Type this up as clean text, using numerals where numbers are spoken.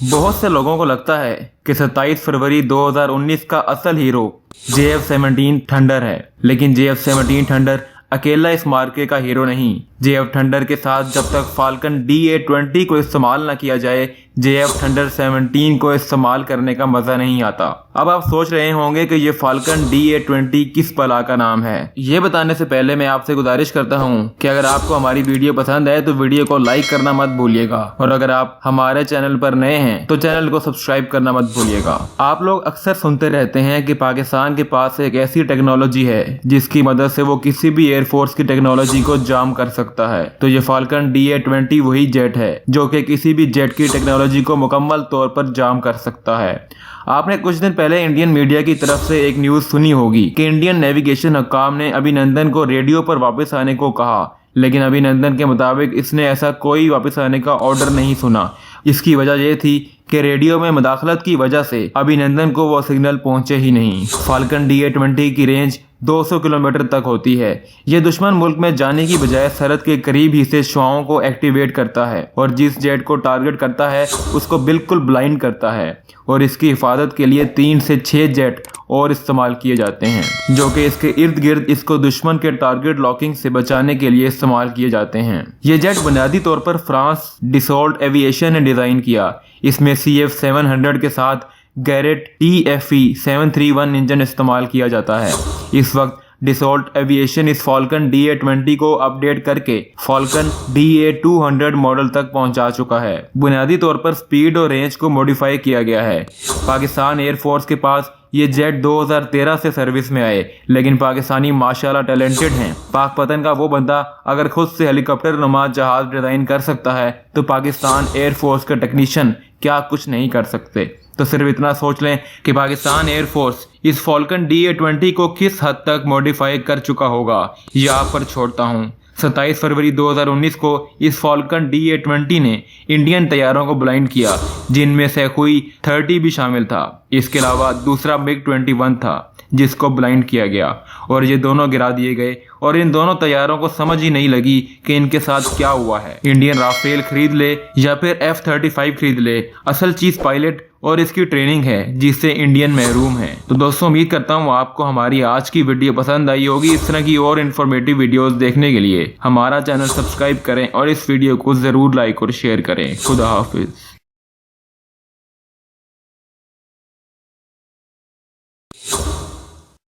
बहुत से लोगों को लगता है कि 27 फरवरी 2019 का असल हीरो JF-17 थंडर है, लेकिन JF-17 थंडर अकेला इस मार्के का हीरो नहीं। JF थंडर के साथ जब तक फाल्कन DA-20 को इस्तेमाल न किया जाए, JF थंडर 17 को इस्तेमाल करने का मजा नहीं आता। अब आप सोच रहे होंगे कि ये फाल्कन DA-20 किस बला का नाम है। ये बताने से पहले मैं आपसे गुजारिश करता हूँ कि अगर आपको हमारी वीडियो पसंद है तो वीडियो को लाइक करना मत भूलिएगा, और अगर आप हमारे चैनल पर नए हैं तो चैनल को सब्सक्राइब करना मत भूलिएगा। आप लोग अक्सर सुनते रहते हैं कि पाकिस्तान के पास एक ऐसी टेक्नोलॉजी है जिसकी मदद से वो किसी भी एयरफोर्स की टेक्नोलॉजी को जाम कर सकता है। तो ये फाल्कन DA-20 वही जेट है जो कि किसी भी जेट की टेक्नोलॉजी को मुकम्मल तौर पर जाम कर सकता है। आपने कुछ दिन पहले इंडियन मीडिया की तरफ से एक न्यूज़ सुनी होगी कि इंडियन नेविगेशन हुक्काम ने अभिनंदन को रेडियो पर वापस आने को कहा, लेकिन अभिनंदन के मुताबिक इसने ऐसा कोई वापस आने का ऑर्डर नहीं सुना। इसकी वजह यह थी कि रेडियो में मुदाखलत की वजह से अभिनंदन को वो सिग्नल पहुंचे ही नहीं। फाल्कन DA-20 की रेंज 200 किलोमीटर तक होती है। ये दुश्मन मुल्क में जाने की बजाय सरहद के करीब ही से शुआओं को एक्टिवेट करता है और जिस जेट को टारगेट करता है उसको बिल्कुल ब्लाइंड करता है, और इसकी हिफाजत के लिए 3 से 6 जेट और इस्तेमाल किए जाते हैं जो कि इसके इर्द गिर्द इसको दुश्मन के टारगेट लॉकिंग से बचाने के लिए इस्तेमाल किए जाते हैं। ये जेट बुनियादी तौर पर फ्रांस डिसॉल्ट एविएशन ने डिजाइन किया। इसमें CF-700 के साथ गैरेट TFE 731 इंजन इस्तेमाल किया जाता है। इस वक्त डिसॉल्ट एविएशन इस फाल्कन DA-20 को अपडेट करके फाल्कन DA-200 मॉडल तक पहुंचा चुका है। बुनियादी तौर पर स्पीड और रेंज को मॉडिफाई किया गया है। पाकिस्तान एयरफोर्स के पास ये जेट 2013 से सर्विस में आए, लेकिन पाकिस्तानी माशाल्लाह टैलेंटेड हैं। पाक पतन का वो बंदा अगर खुद से हेलीकॉप्टर नुमा जहाज डिजाइन कर सकता है तो पाकिस्तान एयरफोर्स के टेक्नीशियन क्या कुछ नहीं कर सकते। तो सिर्फ इतना सोच लें कि पाकिस्तान एयरफोर्स इस फाल्कन DA-20 को किस हद तक मॉडिफाई कर चुका होगा, ये आप पर छोड़ता हूँ। 27 फरवरी 2019 को इस फाल्कन DA-20 ने इंडियन तैयारों को ब्लाइंड किया, जिनमें सेखुई 30 भी शामिल था। इसके अलावा दूसरा MiG-21 था जिसको ब्लाइंड किया गया, और ये दोनों गिरा दिए गए, और इन दोनों तैयारों को समझ ही नहीं लगी कि इनके साथ क्या हुआ है। इंडियन राफेल खरीद ले या फिर F-35 खरीद ले, असल चीज पायलट और इसकी ट्रेनिंग है जिससे इंडियन महरूम है। तो दोस्तों, उम्मीद करता हूँ आपको हमारी आज की वीडियो पसंद आई होगी। इस तरह की और इन्फॉर्मेटिव वीडियोस देखने के लिए हमारा चैनल सब्सक्राइब करें और इस वीडियो को जरूर लाइक और शेयर करें। खुदा हाफिज।